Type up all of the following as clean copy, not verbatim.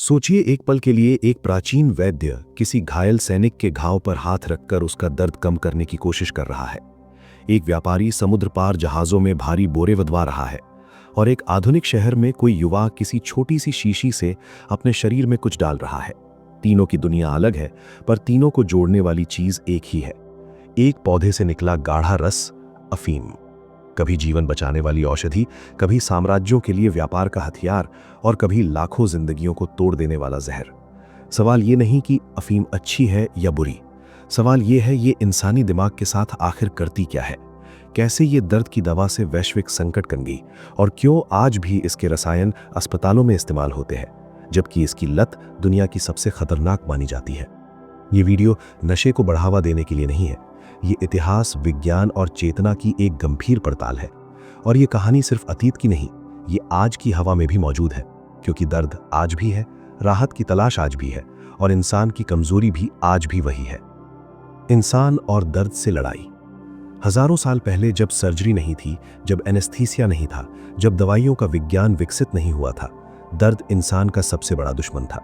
सोचिए एक पल के लिए, एक प्राचीन वैद्य किसी घायल सैनिक के घाव पर हाथ रखकर उसका दर्द कम करने की कोशिश कर रहा है। एक व्यापारी समुद्र पार जहाजों में भारी बोरे वधवा रहा है, और एक आधुनिक शहर में कोई युवा किसी छोटी सी शीशी से अपने शरीर में कुछ डाल रहा है। तीनों की दुनिया अलग है, पर तीनों को जोड़ने वाली चीज एक ही है। एक पौधे से निकला गाढ़ा रस, अफीम। कभी जीवन बचाने वाली औषधि, कभी साम्राज्यों के लिए व्यापार का हथियार, और कभी लाखों जिंदगियों को तोड़ देने वाला जहर। सवाल ये नहीं कि अफीम अच्छी है या बुरी, सवाल ये है ये इंसानी दिमाग के साथ आखिर करती क्या है। कैसे ये दर्द की दवा से वैश्विक संकट बन गई, और क्यों आज भी इसके रसायन अस्पतालों में इस्तेमाल होते हैं, जबकि इसकी लत दुनिया की सबसे खतरनाक मानी जाती है। ये वीडियो नशे को बढ़ावा देने के लिए नहीं है, ये इतिहास, विज्ञान और चेतना की एक गंभीर पड़ताल है। और ये कहानी सिर्फ अतीत की नहीं, ये आज की हवा में भी मौजूद है, क्योंकि दर्द आज भी है, राहत की तलाश आज भी है, और इंसान की कमजोरी भी आज भी वही है। इंसान और दर्द से लड़ाई। हजारों साल पहले, जब सर्जरी नहीं थी, जब एनेस्थीसिया नहीं था, जब दवाइयों का विज्ञान विकसित नहीं हुआ था, दर्द इंसान का सबसे बड़ा दुश्मन था।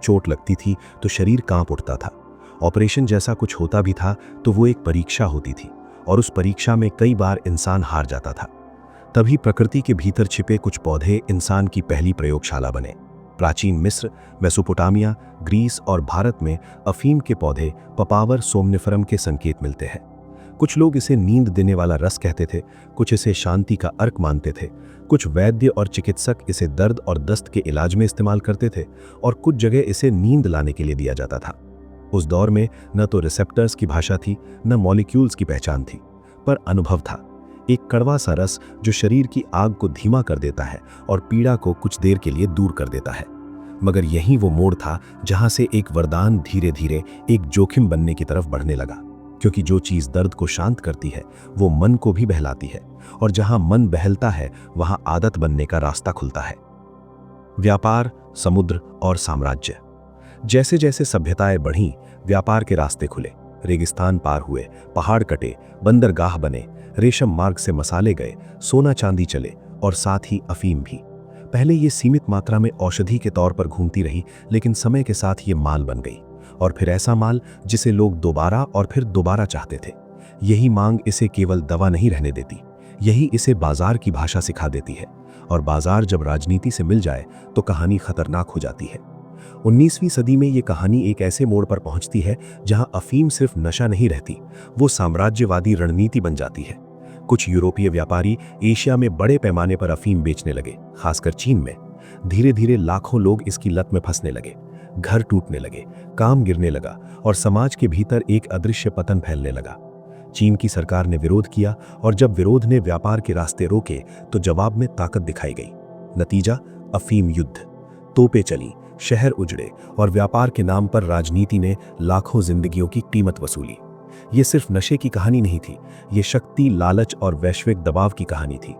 चोट लगती थी तो शरीर कांप उठता था। ऑपरेशन जैसा कुछ होता भी था तो वो एक परीक्षा होती थी, और उस परीक्षा में कई बार इंसान हार जाता था। तभी प्रकृति के भीतर छिपे कुछ पौधे इंसान की पहली प्रयोगशाला बने। प्राचीन मिस्र, मेसोपोटामिया, ग्रीस और भारत में अफीम के पौधे पपावर सोमनिफरम के संकेत मिलते हैं। कुछ लोग इसे नींद देने वाला रस कहते थे, कुछ इसे शांति का अर्क मानते थे, कुछ वैद्य और चिकित्सक इसे दर्द और दस्त के इलाज में इस्तेमाल करते थे, और कुछ जगह इसे नींद लाने के लिए दिया जाता था। उस दौर में न तो रिसेप्टर्स की भाषा थी, न मॉलिक्यूल्स की पहचान थी, पर अनुभव था। एक कड़वा सा रस जो शरीर की आग को धीमा कर देता है और पीड़ा को कुछ देर के लिए दूर कर देता है। मगर यही वो मोड़ था जहां से एक वरदान धीरे धीरे एक जोखिम बनने की तरफ बढ़ने लगा, क्योंकि जो चीज दर्द को शांत करती है वो मन को भी बहलाती है, और जहां मन बहलता है वहां आदत बनने का रास्ता खुलता है। व्यापार, समुद्र और साम्राज्य। जैसे जैसे सभ्यताएं बढ़ीं, व्यापार के रास्ते खुले, रेगिस्तान पार हुए, पहाड़ कटे, बंदरगाह बने, रेशम मार्ग से मसाले गए, सोना चांदी चले, और साथ ही अफीम भी। पहले ये सीमित मात्रा में औषधि के तौर पर घूमती रही, लेकिन समय के साथ ये माल बन गई, और फिर ऐसा माल जिसे लोग दोबारा और फिर दोबारा चाहते थे। यही मांग इसे केवल दवा नहीं रहने देती, यही इसे बाजार की भाषा सिखा देती है, और बाजार जब राजनीति से मिल जाए तो कहानी खतरनाक हो जाती है। 19वीं सदी में ये कहानी एक ऐसे मोड़ पर पहुंचती है जहां अफीम सिर्फ नशा नहीं रहती, वो साम्राज्यवादी रणनीति बन जाती है। कुछ यूरोपीय व्यापारी एशिया में बड़े पैमाने पर अफीम बेचने लगे, खासकर चीन में। धीरे धीरे लाखों लोग इसकी लत में फंसने लगे, घर टूटने लगे, काम गिरने लगा, और समाज के भीतर एक अदृश्य पतन फैलने लगा। चीन की सरकार ने विरोध किया, और जब विरोध ने व्यापार के रास्ते रोके तो जवाब में ताकत दिखाई गई। नतीजा, अफीम युद्ध। तोपें चली, शहर उजड़े, और व्यापार के नाम पर राजनीति ने लाखों जिंदगियों की कीमत वसूली। ये सिर्फ नशे की कहानी नहीं थी, ये शक्ति, लालच और वैश्विक दबाव की कहानी थी।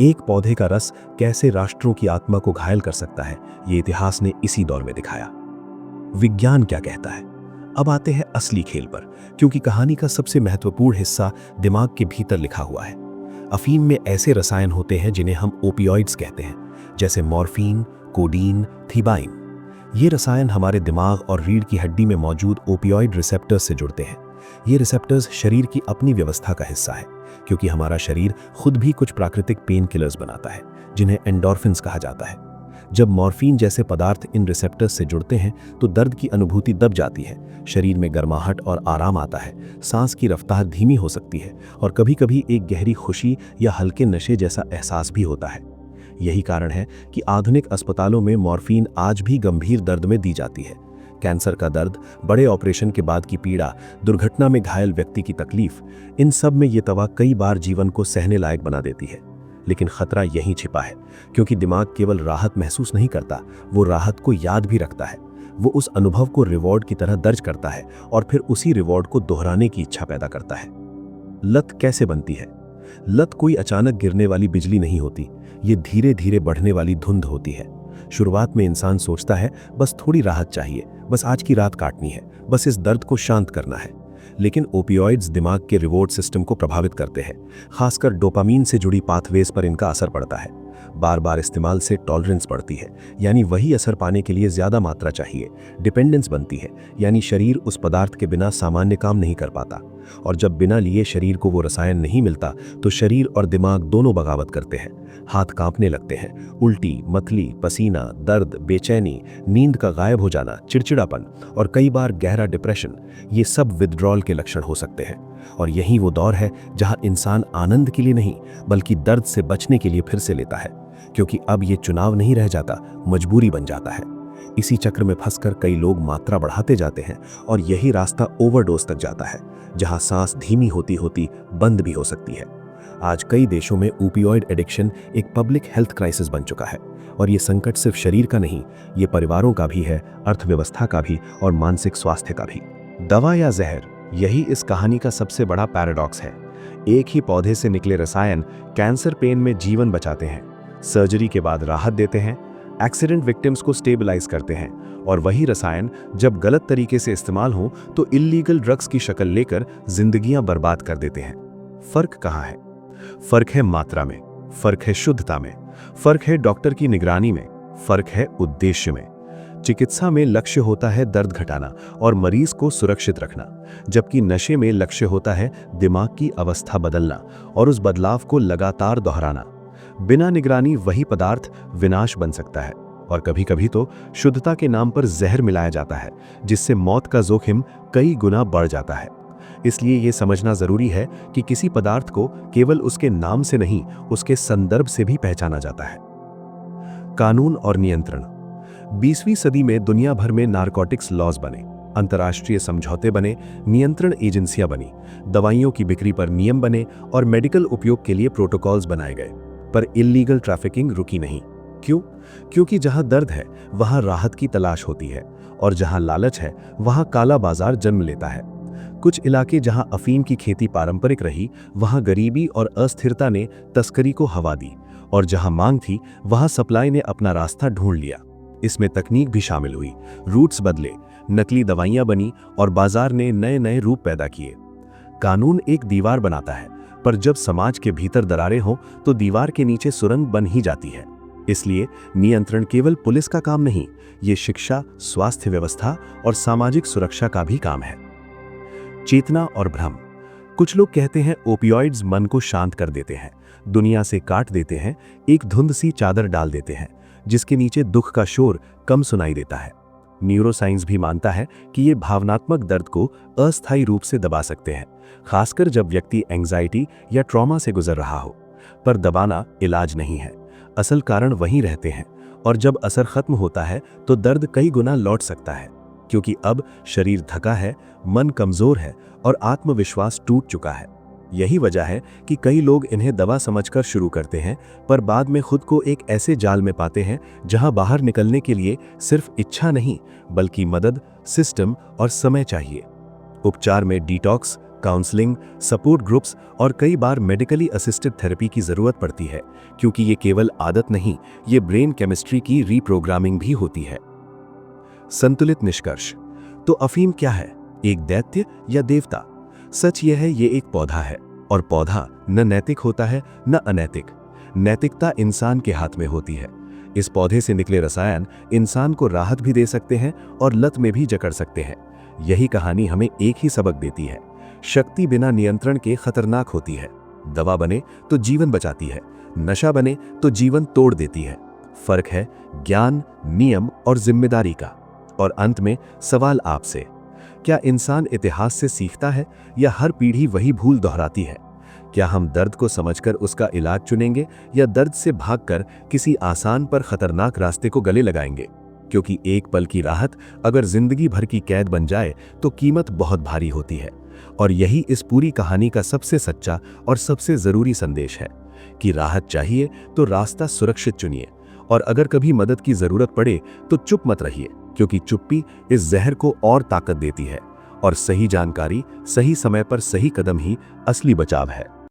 एक पौधे का रस कैसे राष्ट्रों की आत्मा को घायल कर सकता है, ये इतिहास ने इसी दौर में दिखाया। विज्ञान क्या कहता है? अब आते हैं असली खेल पर, क्योंकि कहानी का सबसे महत्वपूर्ण हिस्सा दिमाग के भीतर लिखा हुआ है। अफीम में ऐसे रसायन होते हैं जिन्हें हम ओपियोइड्स कहते हैं, जैसे मॉर्फिन, कोडीन, थीबाइन। ये रसायन हमारे दिमाग और रीढ़ की हड्डी में मौजूद ओपियोइड रिसेप्टर्स से जुड़ते हैं। ये रिसेप्टर्स शरीर की अपनी व्यवस्था का हिस्सा है, क्योंकि हमारा शरीर खुद भी कुछ प्राकृतिक पेन किलर्स बनाता है, जिन्हें एंडोर्फिन्स कहा जाता है। जब मॉर्फिन जैसे पदार्थ इन रिसेप्टर्स से जुड़ते हैं तो दर्द की अनुभूति दब जाती है, शरीर में गर्माहट और आराम आता है, सांस की रफ्तार धीमी हो सकती है, और कभी-कभी एक गहरी खुशी या हल्के नशे जैसा एहसास भी होता है। यही कारण है कि आधुनिक अस्पतालों में मॉर्फिन आज भी गंभीर दर्द में दी जाती है। कैंसर का दर्द, बड़े ऑपरेशन के बाद की पीड़ा, दुर्घटना में घायल व्यक्ति की तकलीफ, इन सब में ये दवा कई बार जीवन को सहने लायक बना देती है। लेकिन खतरा यहीं छिपा है, क्योंकि दिमाग केवल राहत महसूस नहीं करता, वो राहत को याद भी रखता है। वो उस अनुभव को रिवॉर्ड की तरह दर्ज करता है, और फिर उसी रिवॉर्ड को दोहराने की इच्छा पैदा करता है। लत कैसे बनती है? लत कोई अचानक गिरने वाली बिजली नहीं होती, ये धीरे धीरे बढ़ने वाली धुंध होती है। शुरुआत में इंसान सोचता है बस थोड़ी राहत चाहिए, बस आज की रात काटनी है, बस इस दर्द को शांत करना है। लेकिन ओपियोइड्स दिमाग के रिवॉर्ड सिस्टम को प्रभावित करते हैं, खासकर डोपामीन से जुड़ी पाथवेज पर इनका असर पड़ता है। बार बार इस्तेमाल से टॉलरेंस बढ़ती है, यानी वही असर पाने के लिए ज़्यादा मात्रा चाहिए। डिपेंडेंस बनती है, यानी शरीर उस पदार्थ के बिना सामान्य काम नहीं कर पाता। और जब बिना लिए शरीर को वो रसायन नहीं मिलता तो शरीर और दिमाग दोनों बगावत करते हैं। हाथ कांपने लगते हैं, उल्टी, मतली, पसीना, दर्द, बेचैनी, नींद का गायब हो जाना, चिड़चिड़ापन और कई बार गहरा डिप्रेशन, ये सब विथड्रॉल के लक्षण हो सकते हैं। और यही वो दौर है जहां इंसान आनंद के लिए नहीं बल्कि दर्द से बचने के लिए फिर से लेता है, क्योंकि अब ये चुनाव नहीं रह जाता, मजबूरी बन जाता है। इसी चक्र में फंसकर कई लोग मात्रा बढ़ाते जाते हैं और यही रास्ता ओवरडोज तक जाता है, जहां सांस धीमी होती होती बंद भी हो सकती है। आज कई देशों में ओपियोइड एडिक्शन एक पब्लिक हेल्थ क्राइसिस बन चुका है और ये संकट सिर्फ शरीर का नहीं, ये परिवारों का भी है, अर्थव्यवस्था का भी और मानसिक स्वास्थ्य का भी। दवा या जहर, यही इस कहानी का सबसे बड़ा पैराडॉक्स है। एक ही पौधे से निकले रसायन कैंसर पेन में जीवन बचाते हैं, सर्जरी के बाद राहत देते हैं, एक्सीडेंट विक्टिम्स को स्टेबलाइज करते हैं, और वही रसायन जब गलत तरीके से इस्तेमाल हो तो इल्लीगल ड्रग्स की शक्ल लेकर जिंदगियां बर्बाद कर देते हैं। फर्क कहाँ है? फर्क है मात्रा में, फर्क है शुद्धता में, फर्क है डॉक्टर की निगरानी में, फर्क है उद्देश्य में। चिकित्सा में लक्ष्य होता है दर्द घटाना और मरीज को सुरक्षित रखना, जबकि नशे में लक्ष्य होता है दिमाग की अवस्था बदलना और उस बदलाव को लगातार दोहराना। बिना निगरानी वही पदार्थ विनाश बन सकता है और कभी-कभी तो शुद्धता के नाम पर जहर मिलाया जाता है, जिससे मौत का जोखिम कई गुना बढ़ जाता है। इसलिए ये समझना जरूरी है कि किसी पदार्थ को केवल उसके नाम से नहीं, उसके संदर्भ से भी पहचाना जाता है। कानून और नियंत्रण। 20वीं सदी में दुनिया भर में नारकोटिक्स लॉज बने, अंतर्राष्ट्रीय समझौते बने, नियंत्रण एजेंसियां बनी, दवाइयों की बिक्री पर नियम बने और मेडिकल उपयोग के लिए प्रोटोकॉल्स बनाए गए। पर इल्लीगल ट्रैफिकिंग रुकी नहीं। क्यों? क्योंकि जहां दर्द है वहां राहत की तलाश होती है और जहां लालच है वहां काला बाजार जन्म लेता है। कुछ इलाके जहां अफीम की खेती पारंपरिक रही, वहां गरीबी और अस्थिरता ने तस्करी को हवा दी, और जहां मांग थी वहां सप्लाई ने अपना रास्ता ढूंढ लिया। इसमें तकनीक भी शामिल हुई, रूट्स बदले, नकली दवाइयां बनी और बाजार ने नए नए रूप पैदा किए। कानून एक दीवार बनाता है, पर जब समाज के भीतर दरारें हों तो दीवार के नीचे सुरंग बन ही जाती है। इसलिए नियंत्रण केवल पुलिस का काम नहीं, ये शिक्षा, स्वास्थ्य व्यवस्था और सामाजिक सुरक्षा का भी काम है। चेतना और भ्रम। कुछ लोग कहते हैं ओपियोइड्स मन को शांत कर देते हैं, दुनिया से काट देते हैं, एक धुंध सी चादर डाल देते हैं जिसके नीचे दुख का शोर कम सुनाई देता है। न्यूरोसाइंस भी मानता है कि ये भावनात्मक दर्द को अस्थायी रूप से दबा सकते हैं, खासकर जब व्यक्ति एंजाइटी या ट्रॉमा से गुजर रहा हो। पर दबाना इलाज नहीं है, असल कारण वहीं रहते हैं, और जब असर खत्म होता है तो दर्द कई गुना लौट सकता है, क्योंकि अब शरीर थका है, मन कमजोर है और आत्मविश्वास टूट चुका है। यही वजह है कि कई लोग इन्हें दवा समझकर शुरू करते हैं, पर बाद में खुद को एक ऐसे जाल में पाते हैं जहां बाहर निकलने के लिए सिर्फ इच्छा नहीं बल्कि मदद, सिस्टम और समय चाहिए। उपचार में डिटॉक्स, काउंसलिंग, सपोर्ट ग्रुप्स और कई बार मेडिकली असिस्टेड थेरेपी की जरूरत पड़ती है, क्योंकि ये केवल आदत नहीं, ये ब्रेन केमिस्ट्री की रीप्रोग्रामिंग भी होती है। संतुलित निष्कर्ष। तो अफीम क्या है, एक दैत्य या देवता? सच यह है, ये एक पौधा है, और पौधा न नैतिक होता है न अनैतिक। नैतिकता इंसान के हाथ में होती है। इस पौधे से निकले रसायन इंसान को राहत भी दे सकते हैं और लत में भी जकड़ सकते हैं। यही कहानी हमें एक ही सबक देती है, शक्ति बिना नियंत्रण के खतरनाक होती है। दवा बने तो जीवन बचाती है, नशा बने तो जीवन तोड़ देती है। फर्क है ज्ञान, नियम और जिम्मेदारी का। और अंत में सवाल आपसे, क्या इंसान इतिहास से सीखता है या हर पीढ़ी वही भूल दोहराती है? क्या हम दर्द को समझकर उसका इलाज चुनेंगे या दर्द से भागकर किसी आसान पर खतरनाक रास्ते को गले लगाएंगे? क्योंकि एक पल की राहत अगर जिंदगी भर की कैद बन जाए तो कीमत बहुत भारी होती है। और यही इस पूरी कहानी का सबसे सच्चा और सबसे जरूरी संदेश है कि राहत चाहिए तो रास्ता सुरक्षित चुनिए, और अगर कभी मदद की जरूरत पड़े तो चुप मत रहिए, क्योंकि चुप्पी इस जहर को और ताकत देती है, और सही जानकारी, सही समय पर सही कदम ही असली बचाव है।